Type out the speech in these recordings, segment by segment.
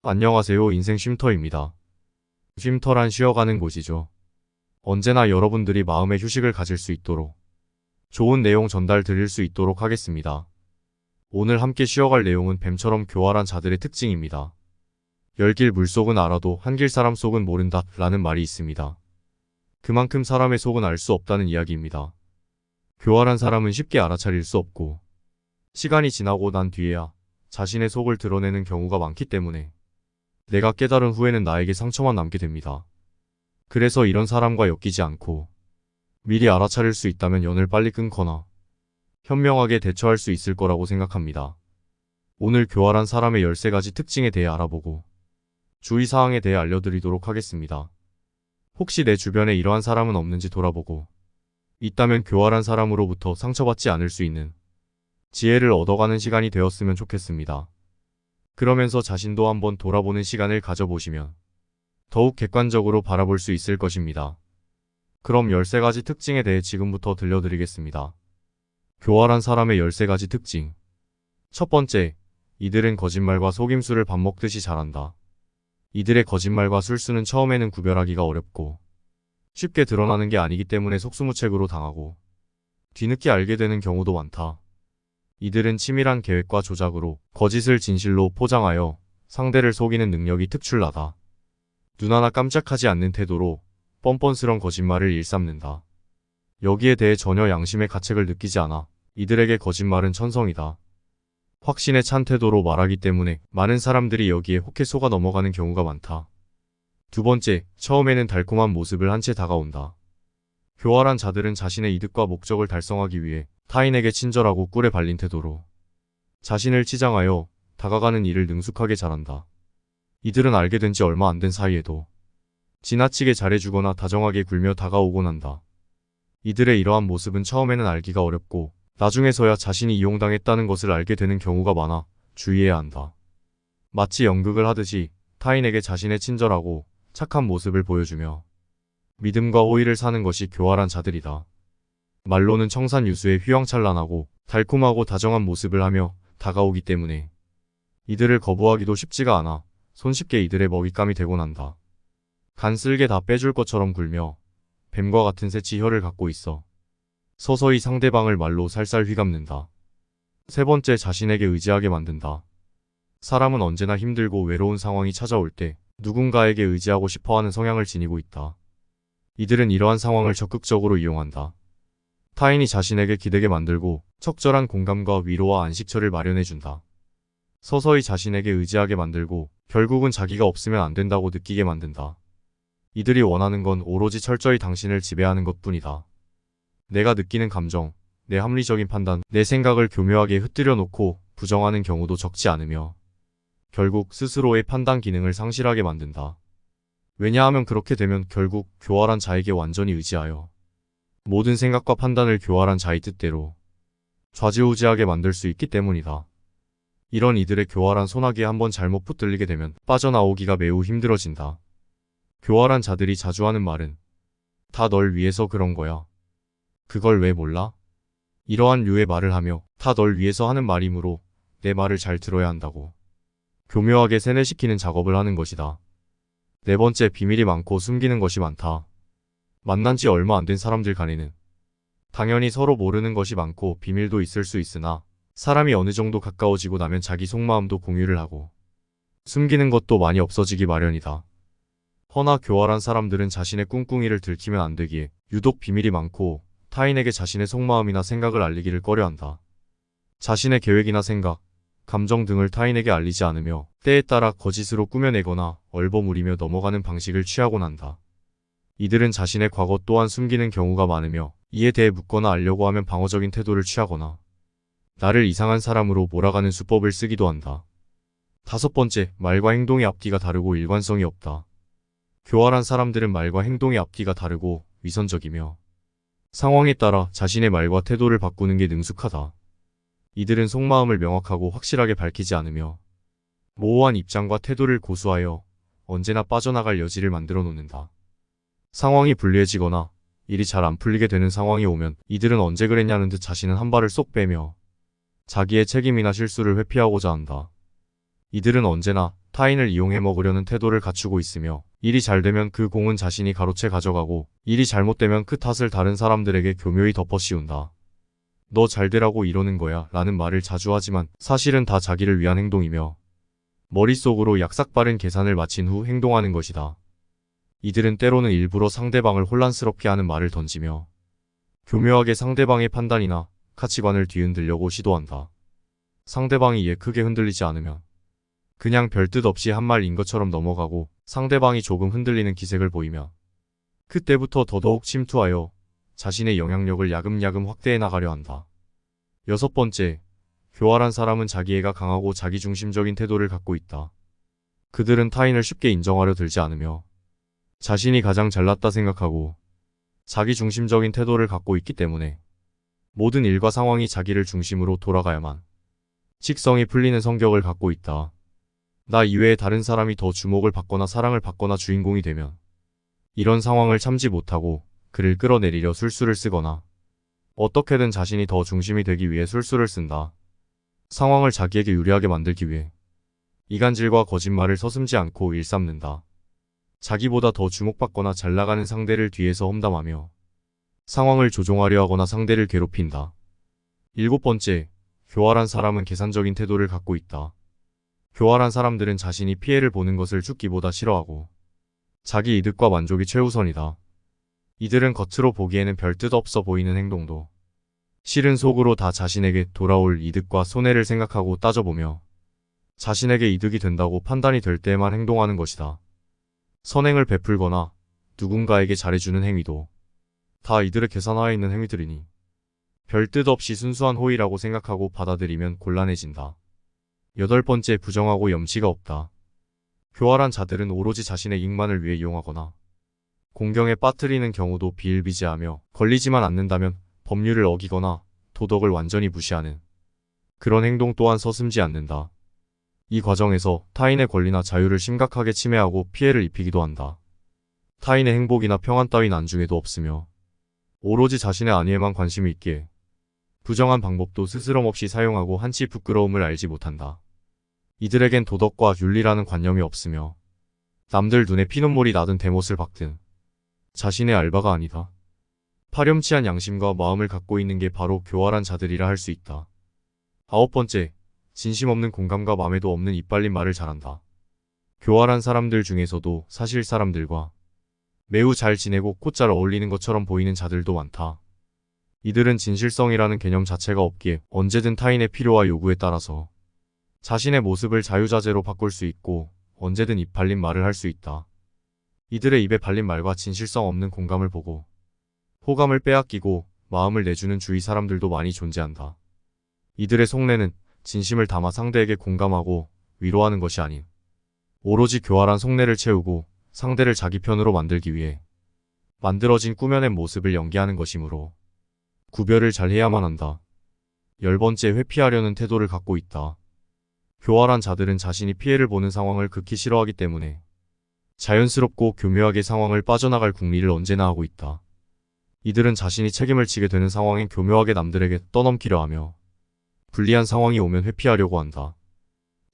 안녕하세요. 인생 쉼터입니다. 쉼터란 쉬어가는 곳이죠. 언제나 여러분들이 마음의 휴식을 가질 수 있도록 좋은 내용 전달 드릴 수 있도록 하겠습니다. 오늘 함께 쉬어갈 내용은 뱀처럼 교활한 자들의 특징입니다. 열길 물속은 알아도 한길 사람 속은 모른다 라는 말이 있습니다. 그만큼 사람의 속은 알 수 없다는 이야기입니다. 교활한 사람은 쉽게 알아차릴 수 없고 시간이 지나고 난 뒤에야 자신의 속을 드러내는 경우가 많기 때문에 내가 깨달은 후에는 나에게 상처만 남게 됩니다. 그래서 이런 사람과 엮이지 않고 미리 알아차릴 수 있다면 연을 빨리 끊거나 현명하게 대처할 수 있을 거라고 생각합니다. 오늘 교활한 사람의 13가지 특징에 대해 알아보고 주의사항에 대해 알려드리도록 하겠습니다. 혹시 내 주변에 이러한 사람은 없는지 돌아보고 있다면 교활한 사람으로부터 상처받지 않을 수 있는 지혜를 얻어가는 시간이 되었으면 좋겠습니다. 그러면서 자신도 한번 돌아보는 시간을 가져보시면 더욱 객관적으로 바라볼 수 있을 것입니다. 그럼 13가지 특징에 대해 지금부터 들려드리겠습니다. 교활한 사람의 13가지 특징. 첫 번째, 이들은 거짓말과 속임수를 밥 먹듯이 잘한다. 이들의 거짓말과 술수는 처음에는 구별하기가 어렵고 쉽게 드러나는 게 아니기 때문에 속수무책으로 당하고 뒤늦게 알게 되는 경우도 많다. 이들은 치밀한 계획과 조작으로 거짓을 진실로 포장하여 상대를 속이는 능력이 특출나다. 눈 하나 깜짝하지 않는 태도로 뻔뻔스런 거짓말을 일삼는다. 여기에 대해 전혀 양심의 가책을 느끼지 않아 이들에게 거짓말은 천성이다. 확신에 찬 태도로 말하기 때문에 많은 사람들이 여기에 혹해 속아 넘어가는 경우가 많다. 두 번째, 처음에는 달콤한 모습을 한 채 다가온다. 교활한 자들은 자신의 이득과 목적을 달성하기 위해 타인에게 친절하고 꿀에 발린 태도로 자신을 치장하여 다가가는 일을 능숙하게 잘한다. 이들은 알게 된 지 얼마 안 된 사이에도 지나치게 잘해주거나 다정하게 굴며 다가오곤 한다. 이들의 이러한 모습은 처음에는 알기가 어렵고 나중에서야 자신이 이용당했다는 것을 알게 되는 경우가 많아 주의해야 한다. 마치 연극을 하듯이 타인에게 자신의 친절하고 착한 모습을 보여주며 믿음과 호의를 사는 것이 교활한 자들이다. 말로는 청산유수에 휘황찬란하고 달콤하고 다정한 모습을 하며 다가오기 때문에 이들을 거부하기도 쉽지가 않아 손쉽게 이들의 먹잇감이 되곤 한다. 간 쓸게 다 빼줄 것처럼 굴며 뱀과 같은 새치 혀를 갖고 있어 서서히 상대방을 말로 살살 휘감는다. 세 번째, 자신에게 의지하게 만든다. 사람은 언제나 힘들고 외로운 상황이 찾아올 때 누군가에게 의지하고 싶어하는 성향을 지니고 있다. 이들은 이러한 상황을 적극적으로 이용한다. 타인이 자신에게 기대게 만들고 적절한 공감과 위로와 안식처를 마련해준다. 서서히 자신에게 의지하게 만들고 결국은 자기가 없으면 안 된다고 느끼게 만든다. 이들이 원하는 건 오로지 철저히 당신을 지배하는 것뿐이다. 내가 느끼는 감정, 내 합리적인 판단, 내 생각을 교묘하게 흩뜨려 놓고 부정하는 경우도 적지 않으며 결국 스스로의 판단 기능을 상실하게 만든다. 왜냐하면 그렇게 되면 결국 교활한 자에게 완전히 의지하여 모든 생각과 판단을 교활한 자의 뜻대로 좌지우지하게 만들 수 있기 때문이다. 이런 이들의 교활한 소나기에 한번 잘못 붙들리게 되면 빠져나오기가 매우 힘들어진다. 교활한 자들이 자주 하는 말은 다 널 위해서 그런 거야. 그걸 왜 몰라? 이러한 류의 말을 하며 다 널 위해서 하는 말이므로 내 말을 잘 들어야 한다고 교묘하게 세뇌시키는 작업을 하는 것이다. 네 번째, 비밀이 많고 숨기는 것이 많다. 만난 지 얼마 안 된 사람들 간에는 당연히 서로 모르는 것이 많고 비밀도 있을 수 있으나 사람이 어느 정도 가까워지고 나면 자기 속마음도 공유를 하고 숨기는 것도 많이 없어지기 마련이다. 허나 교활한 사람들은 자신의 꿍꿍이를 들키면 안 되기에 유독 비밀이 많고 타인에게 자신의 속마음이나 생각을 알리기를 꺼려한다. 자신의 계획이나 생각, 감정 등을 타인에게 알리지 않으며 때에 따라 거짓으로 꾸며내거나 얼버무리며 넘어가는 방식을 취하곤 한다. 이들은 자신의 과거 또한 숨기는 경우가 많으며 이에 대해 묻거나 알려고 하면 방어적인 태도를 취하거나 나를 이상한 사람으로 몰아가는 수법을 쓰기도 한다. 다섯 번째, 말과 행동의 앞뒤가 다르고 일관성이 없다. 교활한 사람들은 말과 행동의 앞뒤가 다르고 위선적이며 상황에 따라 자신의 말과 태도를 바꾸는 게 능숙하다. 이들은 속마음을 명확하고 확실하게 밝히지 않으며 모호한 입장과 태도를 고수하여 언제나 빠져나갈 여지를 만들어 놓는다. 상황이 불리해지거나 일이 잘 안 풀리게 되는 상황이 오면 이들은 언제 그랬냐는 듯 자신은 한 발을 쏙 빼며 자기의 책임이나 실수를 회피하고자 한다. 이들은 언제나 타인을 이용해 먹으려는 태도를 갖추고 있으며 일이 잘 되면 그 공은 자신이 가로채 가져가고 일이 잘못되면 그 탓을 다른 사람들에게 교묘히 덮어씌운다. 너 잘되라고 이러는 거야 라는 말을 자주 하지만 사실은 다 자기를 위한 행동이며 머릿속으로 약삭빠른 계산을 마친 후 행동하는 것이다. 이들은 때로는 일부러 상대방을 혼란스럽게 하는 말을 던지며 교묘하게 상대방의 판단이나 가치관을 뒤흔들려고 시도한다. 상대방이 이에 크게 흔들리지 않으면 그냥 별뜻 없이 한 말인 것처럼 넘어가고 상대방이 조금 흔들리는 기색을 보이면 그때부터 더더욱 침투하여 자신의 영향력을 야금야금 확대해 나가려 한다. 6번째, 교활한 사람은 자기애가 강하고 자기중심적인 태도를 갖고 있다. 그들은 타인을 쉽게 인정하려 들지 않으며 자신이 가장 잘났다 생각하고 자기중심적인 태도를 갖고 있기 때문에 모든 일과 상황이 자기를 중심으로 돌아가야만 직성이 풀리는 성격을 갖고 있다. 나 이외에 다른 사람이 더 주목을 받거나 사랑을 받거나 주인공이 되면 이런 상황을 참지 못하고 그를 끌어내리려 술수를 쓰거나 어떻게든 자신이 더 중심이 되기 위해 술수를 쓴다. 상황을 자기에게 유리하게 만들기 위해 이간질과 거짓말을 서슴지 않고 일삼는다. 자기보다 더 주목받거나 잘나가는 상대를 뒤에서 험담하며 상황을 조종하려 하거나 상대를 괴롭힌다. 7번째, 교활한 사람은 계산적인 태도를 갖고 있다. 교활한 사람들은 자신이 피해를 보는 것을 죽기보다 싫어하고 자기 이득과 만족이 최우선이다. 이들은 겉으로 보기에는 별 뜻 없어 보이는 행동도 실은 속으로 다 자신에게 돌아올 이득과 손해를 생각하고 따져보며 자신에게 이득이 된다고 판단이 될 때에만 행동하는 것이다. 선행을 베풀거나 누군가에게 잘해주는 행위도 다 이들의 계산하에 있는 행위들이니 별 뜻 없이 순수한 호의라고 생각하고 받아들이면 곤란해진다. 8번째, 부정하고 염치가 없다. 교활한 자들은 오로지 자신의 이익만을 위해 이용하거나 공경에 빠뜨리는 경우도 비일비재하며 걸리지만 않는다면 법률을 어기거나 도덕을 완전히 무시하는 그런 행동 또한 서슴지 않는다. 이 과정에서 타인의 권리나 자유를 심각하게 침해하고 피해를 입히기도 한다. 타인의 행복이나 평안 따윈 안중에도 없으며 오로지 자신의 안위에만 관심이 있기에 부정한 방법도 스스럼없이 사용하고 한치 부끄러움을 알지 못한다. 이들에겐 도덕과 윤리라는 관념이 없으며 남들 눈에 피눈물이 나든 대못을 박든 자신의 알바가 아니다. 파렴치한 양심과 마음을 갖고 있는 게 바로 교활한 자들이라 할 수 있다. 9번째, 진심 없는 공감과 맘에도 없는 이빨린 말을 잘한다. 교활한 사람들 중에서도 사실 사람들과 매우 잘 지내고 곧 잘 어울리는 것처럼 보이는 자들도 많다. 이들은 진실성이라는 개념 자체가 없기에 언제든 타인의 필요와 요구에 따라서 자신의 모습을 자유자재로 바꿀 수 있고 언제든 입 발린 말을 할 수 있다. 이들의 입에 발린 말과 진실성 없는 공감을 보고 호감을 빼앗기고 마음을 내주는 주위 사람들도 많이 존재한다. 이들의 속내는 진심을 담아 상대에게 공감하고 위로하는 것이 아닌 오로지 교활한 속내를 채우고 상대를 자기 편으로 만들기 위해 만들어진 꾸며낸 모습을 연기하는 것이므로 구별을 잘 해야만 한다. 10번째, 회피하려는 태도를 갖고 있다. 교활한 자들은 자신이 피해를 보는 상황을 극히 싫어하기 때문에 자연스럽고 교묘하게 상황을 빠져나갈 궁리를 언제나 하고 있다. 이들은 자신이 책임을 지게 되는 상황엔 교묘하게 남들에게 떠넘기려 하며 불리한 상황이 오면 회피하려고 한다.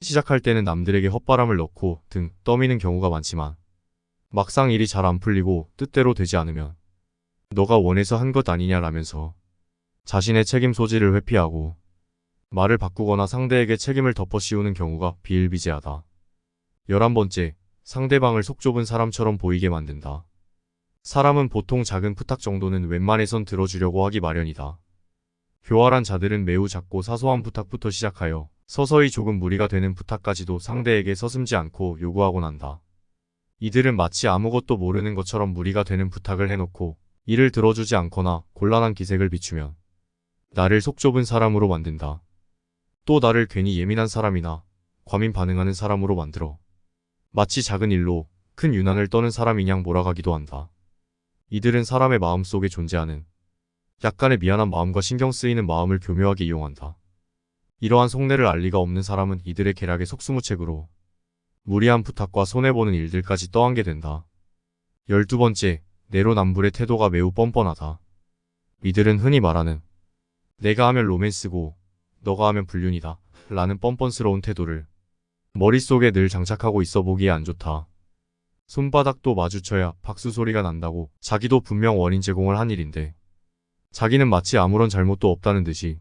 시작할 때는 남들에게 헛바람을 넣고 등 떠미는 경우가 많지만 막상 일이 잘 안 풀리고 뜻대로 되지 않으면 너가 원해서 한 것 아니냐라면서 자신의 책임 소지를 회피하고 말을 바꾸거나 상대에게 책임을 덮어씌우는 경우가 비일비재하다. 11번째, 상대방을 속 좁은 사람처럼 보이게 만든다. 사람은 보통 작은 부탁 정도는 웬만해선 들어주려고 하기 마련이다. 교활한 자들은 매우 작고 사소한 부탁부터 시작하여 서서히 조금 무리가 되는 부탁까지도 상대에게 서슴지 않고 요구하곤 한다. 이들은 마치 아무것도 모르는 것처럼 무리가 되는 부탁을 해놓고 이를 들어주지 않거나 곤란한 기색을 비추면 나를 속 좁은 사람으로 만든다. 또 나를 괜히 예민한 사람이나 과민 반응하는 사람으로 만들어 마치 작은 일로 큰 유난을 떠는 사람이냥 몰아가기도 한다. 이들은 사람의 마음속에 존재하는 약간의 미안한 마음과 신경 쓰이는 마음을 교묘하게 이용한다. 이러한 속내를 알 리가 없는 사람은 이들의 계략에 속수무책으로 무리한 부탁과 손해보는 일들까지 떠안게 된다. 12번째, 내로남불의 태도가 매우 뻔뻔하다. 이들은 흔히 말하는 내가 하면 로맨스고 너가 하면 불륜이다 라는 뻔뻔스러운 태도를 머릿속에 늘 장착하고 있어 보기에 안 좋다. 손바닥도 마주쳐야 박수 소리가 난다고 자기도 분명 원인 제공을 한 일인데 자기는 마치 아무런 잘못도 없다는 듯이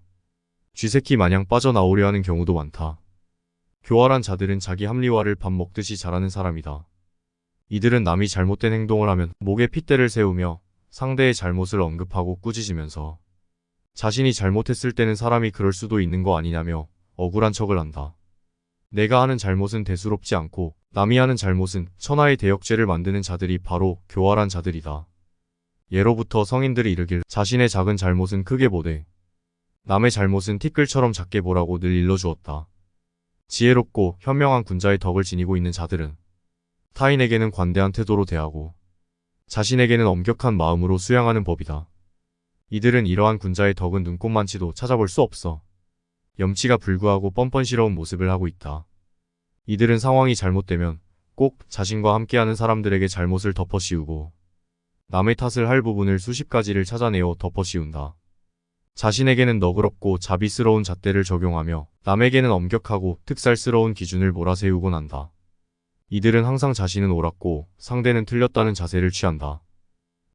쥐새끼 마냥 빠져나오려 하는 경우도 많다. 교활한 자들은 자기 합리화를 밥 먹듯이 잘하는 사람이다. 이들은 남이 잘못된 행동을 하면 목에 핏대를 세우며 상대의 잘못을 언급하고 꾸짖으면서 자신이 잘못했을 때는 사람이 그럴 수도 있는 거 아니냐며 억울한 척을 한다. 내가 하는 잘못은 대수롭지 않고 남이 하는 잘못은 천하의 대역죄를 만드는 자들이 바로 교활한 자들이다. 예로부터 성인들이 이르길 자신의 작은 잘못은 크게 보되 남의 잘못은 티끌처럼 작게 보라고 늘 일러주었다. 지혜롭고 현명한 군자의 덕을 지니고 있는 자들은 타인에게는 관대한 태도로 대하고 자신에게는 엄격한 마음으로 수양하는 법이다. 이들은 이러한 군자의 덕은 눈꼽만치도 찾아볼 수 없어 염치가 불구하고 뻔뻔스러운 모습을 하고 있다. 이들은 상황이 잘못되면 꼭 자신과 함께하는 사람들에게 잘못을 덮어씌우고 남의 탓을 할 부분을 수십 가지를 찾아내어 덮어씌운다. 자신에게는 너그럽고 자비스러운 잣대를 적용하며 남에게는 엄격하고 특살스러운 기준을 몰아세우곤 한다. 이들은 항상 자신은 옳았고 상대는 틀렸다는 자세를 취한다.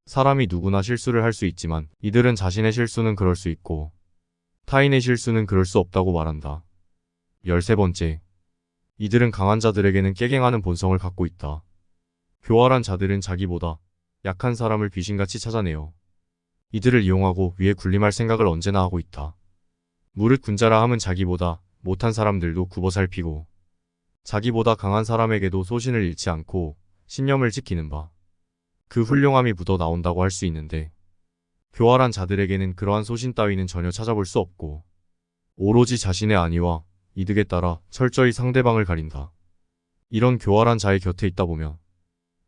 사람이 누구나 실수를 할 수 있지만 이들은 자신의 실수는 그럴 수 있고 타인의 실수는 그럴 수 없다고 말한다. 13번째. 이들은 강한 자들에게는 깨갱하는 본성을 갖고 있다. 교활한 자들은 자기보다 약한 사람을 귀신같이 찾아내어 이들을 이용하고 위에 군림할 생각을 언제나 하고 있다. 무릇 군자라 함은 자기보다 못한 사람들도 굽어 살피고 자기보다 강한 사람에게도 소신을 잃지 않고 신념을 지키는 바 그 훌륭함이 묻어 나온다고 할 수 있는데 교활한 자들에게는 그러한 소신 따위는 전혀 찾아볼 수 없고 오로지 자신의 안위와 이득에 따라 철저히 상대방을 가린다. 이런 교활한 자의 곁에 있다 보면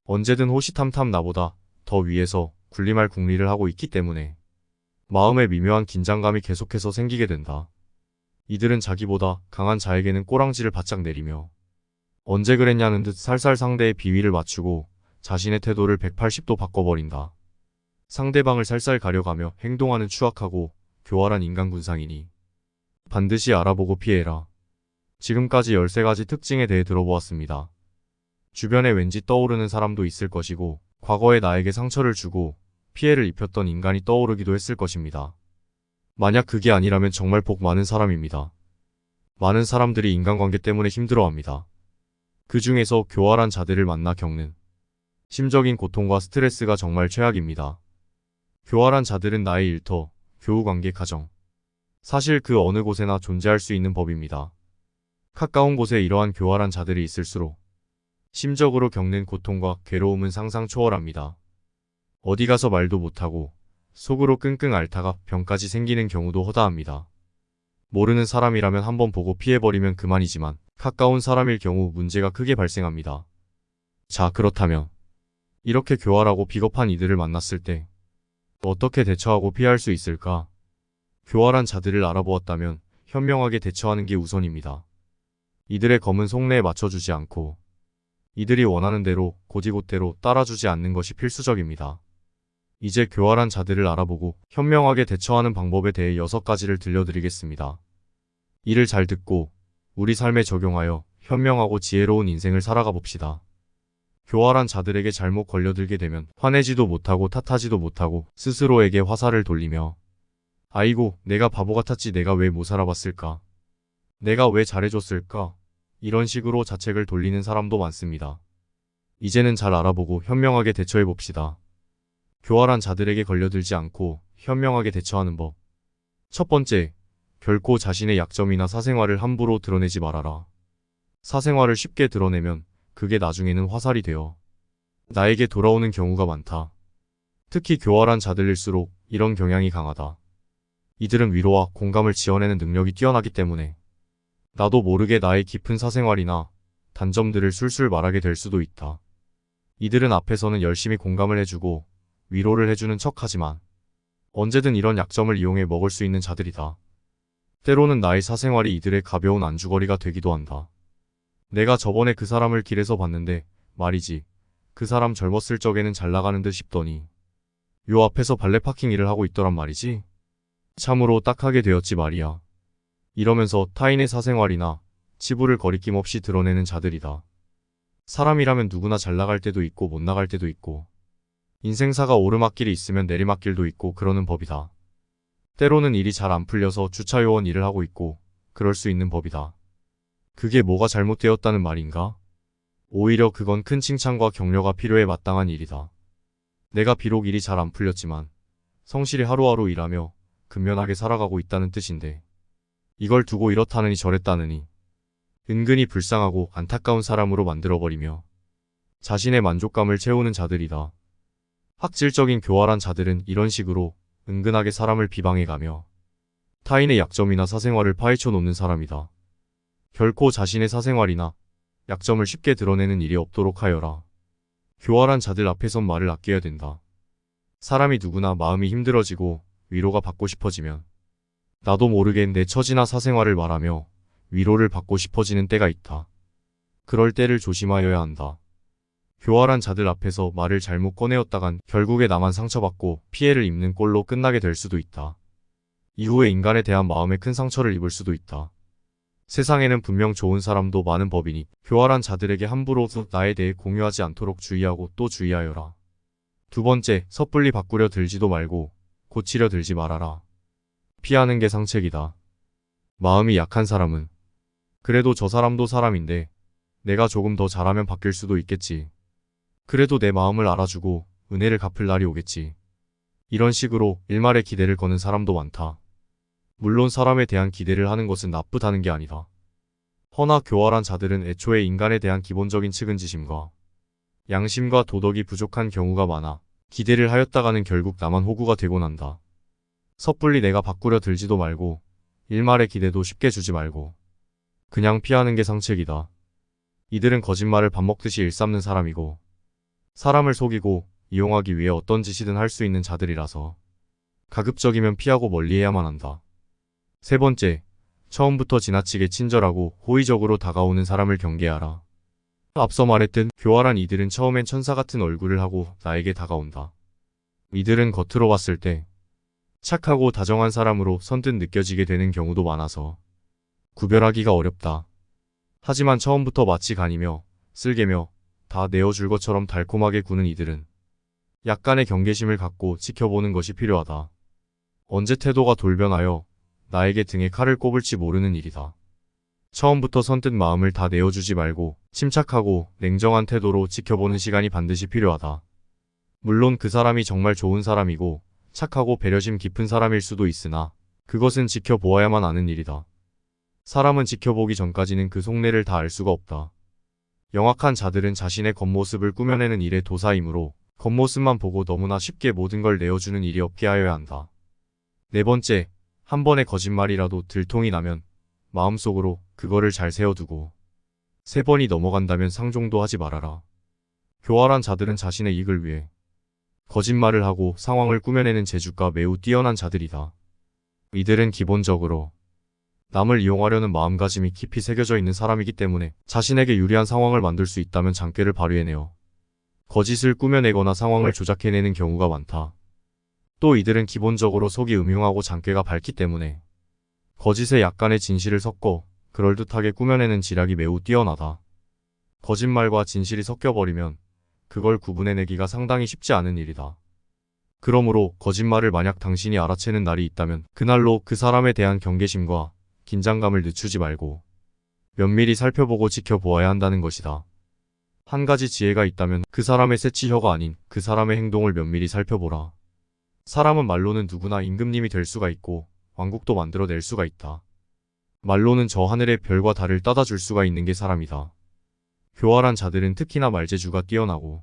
언제든 호시탐탐 나보다 더 위에서 군림할 궁리를 하고 있기 때문에 마음에 미묘한 긴장감이 계속해서 생기게 된다. 이들은 자기보다 강한 자에게는 꼬랑지를 바짝 내리며 언제 그랬냐는 듯 살살 상대의 비위를 맞추고 자신의 태도를 180도 바꿔버린다. 상대방을 살살 가려가며 행동하는 추악하고 교활한 인간 군상이니 반드시 알아보고 피해라. 지금까지 13가지 특징에 대해 들어보았습니다. 주변에 왠지 떠오르는 사람도 있을 것이고 과거에 나에게 상처를 주고 피해를 입혔던 인간이 떠오르기도 했을 것입니다. 만약 그게 아니라면 정말 복 많은 사람입니다. 많은 사람들이 인간관계 때문에 힘들어합니다. 그 중에서 교활한 자들을 만나 겪는 심적인 고통과 스트레스가 정말 최악입니다. 교활한 자들은 나의 일터, 교우관계, 가정, 사실 그 어느 곳에나 존재할 수 있는 법입니다. 가까운 곳에 이러한 교활한 자들이 있을수록 심적으로 겪는 고통과 괴로움은 상상 초월합니다. 어디 가서 말도 못하고 속으로 끙끙 앓다가 병까지 생기는 경우도 허다합니다. 모르는 사람이라면 한번 보고 피해버리면 그만이지만 가까운 사람일 경우 문제가 크게 발생합니다. 자, 그렇다면 이렇게 교활하고 비겁한 이들을 만났을 때 어떻게 대처하고 피할 수 있을까? 교활한 자들을 알아보았다면 현명하게 대처하는 게 우선입니다. 이들의 검은 속내에 맞춰주지 않고 이들이 원하는 대로 고지곳대로 따라주지 않는 것이 필수적입니다. 이제 교활한 자들을 알아보고 현명하게 대처하는 방법에 대해 6가지를 들려드리겠습니다. 이를 잘 듣고 우리 삶에 적용하여 현명하고 지혜로운 인생을 살아가 봅시다. 교활한 자들에게 잘못 걸려들게 되면 화내지도 못하고 탓하지도 못하고 스스로에게 화살을 돌리며 아이고, 내가 바보 같았지, 내가 왜 못 살아봤을까, 내가 왜 잘해줬을까, 이런 식으로 자책을 돌리는 사람도 많습니다. 이제는 잘 알아보고 현명하게 대처해봅시다. 교활한 자들에게 걸려들지 않고 현명하게 대처하는 법. 첫 번째, 결코 자신의 약점이나 사생활을 함부로 드러내지 말아라. 사생활을 쉽게 드러내면 그게 나중에는 화살이 되어 나에게 돌아오는 경우가 많다. 특히 교활한 자들일수록 이런 경향이 강하다. 이들은 위로와 공감을 지어내는 능력이 뛰어나기 때문에 나도 모르게 나의 깊은 사생활이나 단점들을 술술 말하게 될 수도 있다. 이들은 앞에서는 열심히 공감을 해주고 위로를 해주는 척하지만 언제든 이런 약점을 이용해 먹을 수 있는 자들이다. 때로는 나의 사생활이 이들의 가벼운 안주거리가 되기도 한다. 내가 저번에 그 사람을 길에서 봤는데 말이지, 그 사람 젊었을 적에는 잘 나가는 듯 싶더니 요 앞에서 발레 파킹 일을 하고 있더란 말이지. 참으로 딱하게 되었지 말이야. 이러면서 타인의 사생활이나 치부를 거리낌 없이 드러내는 자들이다. 사람이라면 누구나 잘 나갈 때도 있고 못 나갈 때도 있고 인생사가 오르막길이 있으면 내리막길도 있고 그러는 법이다. 때로는 일이 잘 안 풀려서 주차요원 일을 하고 있고 그럴 수 있는 법이다. 그게 뭐가 잘못되었다는 말인가? 오히려 그건 큰 칭찬과 격려가 필요해 마땅한 일이다. 내가 비록 일이 잘 안 풀렸지만 성실히 하루하루 일하며 근면하게 살아가고 있다는 뜻인데 이걸 두고 이렇다느니 저랬다느니 은근히 불쌍하고 안타까운 사람으로 만들어버리며 자신의 만족감을 채우는 자들이다. 학질적인 교활한 자들은 이런 식으로 은근하게 사람을 비방해가며 타인의 약점이나 사생활을 파헤쳐 놓는 사람이다. 결코 자신의 사생활이나 약점을 쉽게 드러내는 일이 없도록 하여라. 교활한 자들 앞에선 말을 아껴야 된다. 사람이 누구나 마음이 힘들어지고 위로가 받고 싶어지면 나도 모르게 내 처지나 사생활을 말하며 위로를 받고 싶어지는 때가 있다. 그럴 때를 조심하여야 한다. 교활한 자들 앞에서 말을 잘못 꺼내었다간 결국에 나만 상처받고 피해를 입는 꼴로 끝나게 될 수도 있다. 이후에 인간에 대한 마음에 큰 상처를 입을 수도 있다. 세상에는 분명 좋은 사람도 많은 법이니 교활한 자들에게 함부로 나에 대해 공유하지 않도록 주의하고 또 주의하여라. 두 번째, 섣불리 바꾸려 들지도 말고 고치려 들지 말아라. 피하는 게 상책이다. 마음이 약한 사람은 그래도 저 사람도 사람인데 내가 조금 더 잘하면 바뀔 수도 있겠지. 그래도 내 마음을 알아주고 은혜를 갚을 날이 오겠지. 이런 식으로 일말의 기대를 거는 사람도 많다. 물론 사람에 대한 기대를 하는 것은 나쁘다는 게 아니다. 허나 교활한 자들은 애초에 인간에 대한 기본적인 측은지심과 양심과 도덕이 부족한 경우가 많아 기대를 하였다가는 결국 나만 호구가 되곤 한다. 섣불리 내가 바꾸려 들지도 말고 일말의 기대도 쉽게 주지 말고 그냥 피하는 게 상책이다. 이들은 거짓말을 밥 먹듯이 일삼는 사람이고 사람을 속이고 이용하기 위해 어떤 짓이든 할 수 있는 자들이라서 가급적이면 피하고 멀리해야만 한다. 세 번째, 처음부터 지나치게 친절하고 호의적으로 다가오는 사람을 경계하라. 앞서 말했듯 교활한 이들은 처음엔 천사 같은 얼굴을 하고 나에게 다가온다. 이들은 겉으로 봤을 때 착하고 다정한 사람으로 선뜻 느껴지게 되는 경우도 많아서 구별하기가 어렵다. 하지만 처음부터 마치 간이며 쓸개며 다 내어줄 것처럼 달콤하게 구는 이들은 약간의 경계심을 갖고 지켜보는 것이 필요하다. 언제 태도가 돌변하여 나에게 등에 칼을 꼽을지 모르는 일이다. 처음부터 선뜻 마음을 다 내어주지 말고 침착하고 냉정한 태도로 지켜보는 시간이 반드시 필요하다. 물론 그 사람이 정말 좋은 사람이고 착하고 배려심 깊은 사람일 수도 있으나 그것은 지켜보아야만 아는 일이다. 사람은 지켜보기 전까지는 그 속내를 다 알 수가 없다. 영악한 자들은 자신의 겉모습을 꾸며내는 일에 도사이므로 겉모습만 보고 너무나 쉽게 모든 걸 내어주는 일이 없게 하여야 한다. 네 번째, 한 번의 거짓말이라도 들통이 나면 마음속으로 그거를 잘 세워두고 세 번이 넘어간다면 상종도 하지 말아라. 교활한 자들은 자신의 이익을 위해 거짓말을 하고 상황을 꾸며내는 재주가 매우 뛰어난 자들이다. 이들은 기본적으로 남을 이용하려는 마음가짐이 깊이 새겨져 있는 사람이기 때문에 자신에게 유리한 상황을 만들 수 있다면 장꾀를 발휘해내어 거짓을 꾸며내거나 상황을 조작해내는 경우가 많다. 또 이들은 기본적으로 속이 음흉하고 장꾀가 밝기 때문에 거짓에 약간의 진실을 섞어 그럴듯하게 꾸며내는 지략이 매우 뛰어나다. 거짓말과 진실이 섞여버리면 그걸 구분해내기가 상당히 쉽지 않은 일이다. 그러므로 거짓말을 만약 당신이 알아채는 날이 있다면 그날로 그 사람에 대한 경계심과 긴장감을 늦추지 말고 면밀히 살펴보고 지켜보아야 한다는 것이다. 한 가지 지혜가 있다면 그 사람의 새치혀가 아닌 그 사람의 행동을 면밀히 살펴보라. 사람은 말로는 누구나 임금님이 될 수가 있고 왕국도 만들어낼 수가 있다. 말로는 저 하늘의 별과 달을 따다 줄 수가 있는 게 사람이다. 교활한 자들은 특히나 말재주가 뛰어나고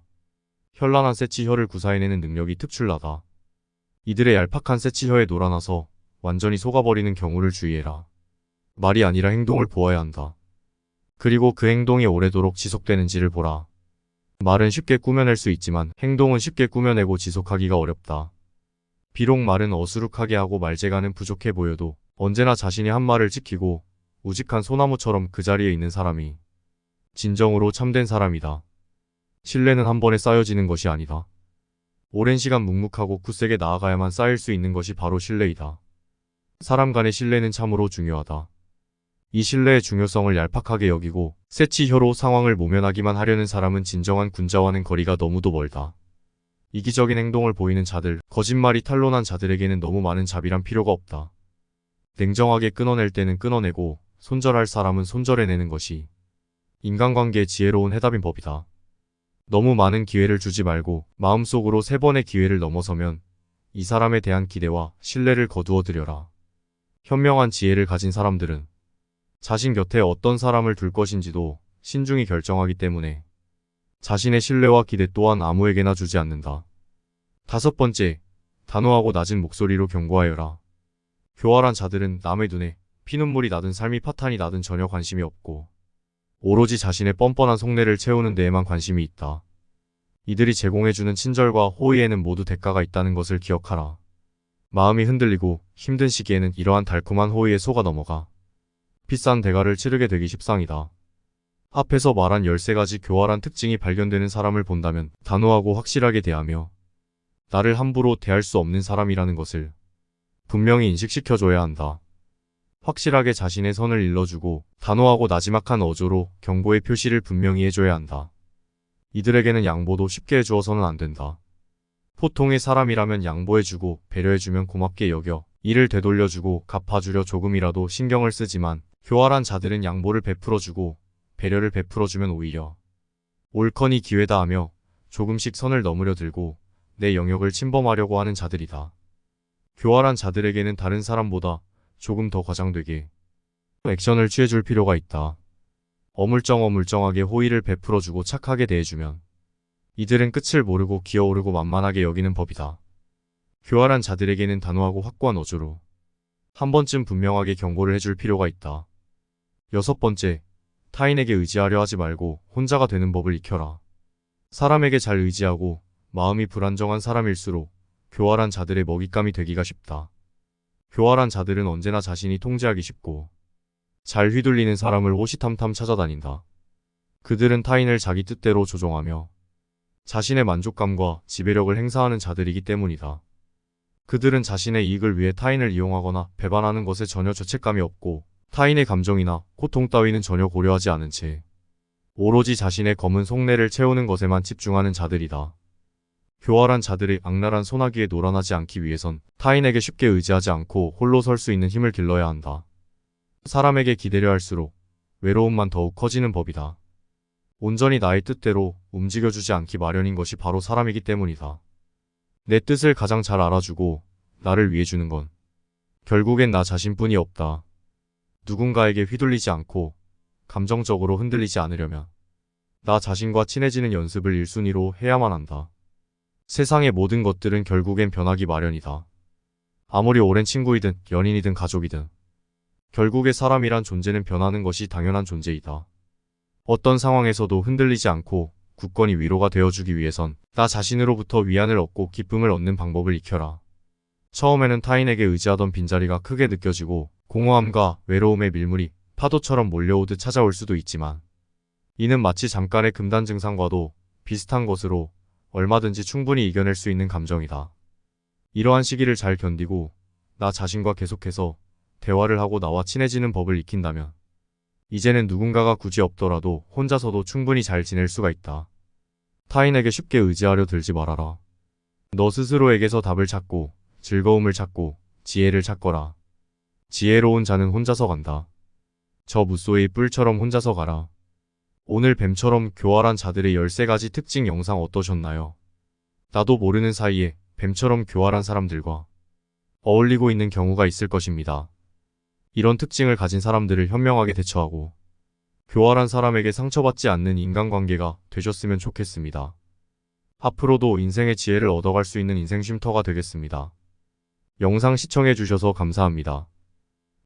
현란한 새치혀를 구사해내는 능력이 특출나다. 이들의 얄팍한 새치혀에 놀아나서 완전히 속아버리는 경우를 주의해라. 말이 아니라 행동을 보아야 한다. 그리고 그 행동이 오래도록 지속되는지를 보라. 말은 쉽게 꾸며낼 수 있지만 행동은 쉽게 꾸며내고 지속하기가 어렵다. 비록 말은 어수룩하게 하고 말재가는 부족해 보여도 언제나 자신이 한 말을 지키고 우직한 소나무처럼 그 자리에 있는 사람이 진정으로 참된 사람이다. 신뢰는 한 번에 쌓여지는 것이 아니다. 오랜 시간 묵묵하고 굳세게 나아가야만 쌓일 수 있는 것이 바로 신뢰이다. 사람 간의 신뢰는 참으로 중요하다. 이 신뢰의 중요성을 얄팍하게 여기고 새치혀로 상황을 모면하기만 하려는 사람은 진정한 군자와는 거리가 너무도 멀다. 이기적인 행동을 보이는 자들, 거짓말이 탄로난 자들에게는 너무 많은 자비란 필요가 없다. 냉정하게 끊어낼 때는 끊어내고 손절할 사람은 손절해내는 것이 인간관계의 지혜로운 해답인 법이다. 너무 많은 기회를 주지 말고 마음속으로 3번의 기회를 넘어서면 이 사람에 대한 기대와 신뢰를 거두어들여라. 현명한 지혜를 가진 사람들은 자신 곁에 어떤 사람을 둘 것인지도 신중히 결정하기 때문에 자신의 신뢰와 기대 또한 아무에게나 주지 않는다. 5번째, 단호하고 낮은 목소리로 경고하여라. 교활한 자들은 남의 눈에 피눈물이 나든 삶이 파탄이 나든 전혀 관심이 없고 오로지 자신의 뻔뻔한 속내를 채우는 데에만 관심이 있다. 이들이 제공해주는 친절과 호의에는 모두 대가가 있다는 것을 기억하라. 마음이 흔들리고 힘든 시기에는 이러한 달콤한 호의에 속아 넘어가 비싼 대가를 치르게 되기 십상이다. 앞에서 말한 13가지 교활한 특징이 발견되는 사람을 본다면 단호하고 확실하게 대하며 나를 함부로 대할 수 없는 사람이라는 것을 분명히 인식시켜줘야 한다. 확실하게 자신의 선을 일러주고 단호하고 나지막한 어조로 경고의 표시를 분명히 해줘야 한다. 이들에게는 양보도 쉽게 해주어서는 안 된다. 보통의 사람이라면 양보해주고 배려해주면 고맙게 여겨 이를 되돌려주고 갚아주려 조금이라도 신경을 쓰지만 교활한 자들은 양보를 베풀어주고 배려를 베풀어주면 오히려 옳거니 기회다 하며 조금씩 선을 넘으려 들고 내 영역을 침범하려고 하는 자들이다. 교활한 자들에게는 다른 사람보다 조금 더 과장되게 액션을 취해줄 필요가 있다. 어물쩡하게 호의를 베풀어주고 착하게 대해주면 이들은 끝을 모르고 기어오르고 만만하게 여기는 법이다. 교활한 자들에게는 단호하고 확고한 어조로 한 번쯤 분명하게 경고를 해줄 필요가 있다. 6번째, 타인에게 의지하려 하지 말고 혼자가 되는 법을 익혀라. 사람에게 잘 의지하고 마음이 불안정한 사람일수록 교활한 자들의 먹잇감이 되기가 쉽다. 교활한 자들은 언제나 자신이 통제하기 쉽고 잘 휘둘리는 사람을 호시탐탐 찾아다닌다. 그들은 타인을 자기 뜻대로 조종하며 자신의 만족감과 지배력을 행사하는 자들이기 때문이다. 그들은 자신의 이익을 위해 타인을 이용하거나 배반하는 것에 전혀 죄책감이 없고 타인의 감정이나 고통 따위는 전혀 고려하지 않은 채 오로지 자신의 검은 속내를 채우는 것에만 집중하는 자들이다. 교활한 자들의 악랄한 소나기에 놀아나지 않기 위해선 타인에게 쉽게 의지하지 않고 홀로 설 수 있는 힘을 길러야 한다. 사람에게 기대려 할수록 외로움만 더욱 커지는 법이다. 온전히 나의 뜻대로 움직여주지 않기 마련인 것이 바로 사람이기 때문이다. 내 뜻을 가장 잘 알아주고 나를 위해주는 건 결국엔 나 자신뿐이 없다. 누군가에게 휘둘리지 않고 감정적으로 흔들리지 않으려면 나 자신과 친해지는 연습을 1순위로 해야만 한다. 세상의 모든 것들은 결국엔 변하기 마련이다. 아무리 오랜 친구이든 연인이든 가족이든 결국에 사람이란 존재는 변하는 것이 당연한 존재이다. 어떤 상황에서도 흔들리지 않고 굳건히 위로가 되어주기 위해선 나 자신으로부터 위안을 얻고 기쁨을 얻는 방법을 익혀라. 처음에는 타인에게 의지하던 빈자리가 크게 느껴지고 공허함과 외로움의 밀물이 파도처럼 몰려오듯 찾아올 수도 있지만 이는 마치 잠깐의 금단 증상과도 비슷한 것으로 얼마든지 충분히 이겨낼 수 있는 감정이다. 이러한 시기를 잘 견디고 나 자신과 계속해서 대화를 하고 나와 친해지는 법을 익힌다면 이제는 누군가가 굳이 없더라도 혼자서도 충분히 잘 지낼 수가 있다. 타인에게 쉽게 의지하려 들지 말아라. 너 스스로에게서 답을 찾고 즐거움을 찾고 지혜를 찾거라. 지혜로운 자는 혼자서 간다. 저 무소의 뿔처럼 혼자서 가라. 오늘 뱀처럼 교활한 자들의 13가지 특징 영상 어떠셨나요? 나도 모르는 사이에 뱀처럼 교활한 사람들과 어울리고 있는 경우가 있을 것입니다. 이런 특징을 가진 사람들을 현명하게 대처하고 교활한 사람에게 상처받지 않는 인간관계가 되셨으면 좋겠습니다. 앞으로도 인생의 지혜를 얻어갈 수 있는 인생 쉼터가 되겠습니다. 영상 시청해주셔서 감사합니다.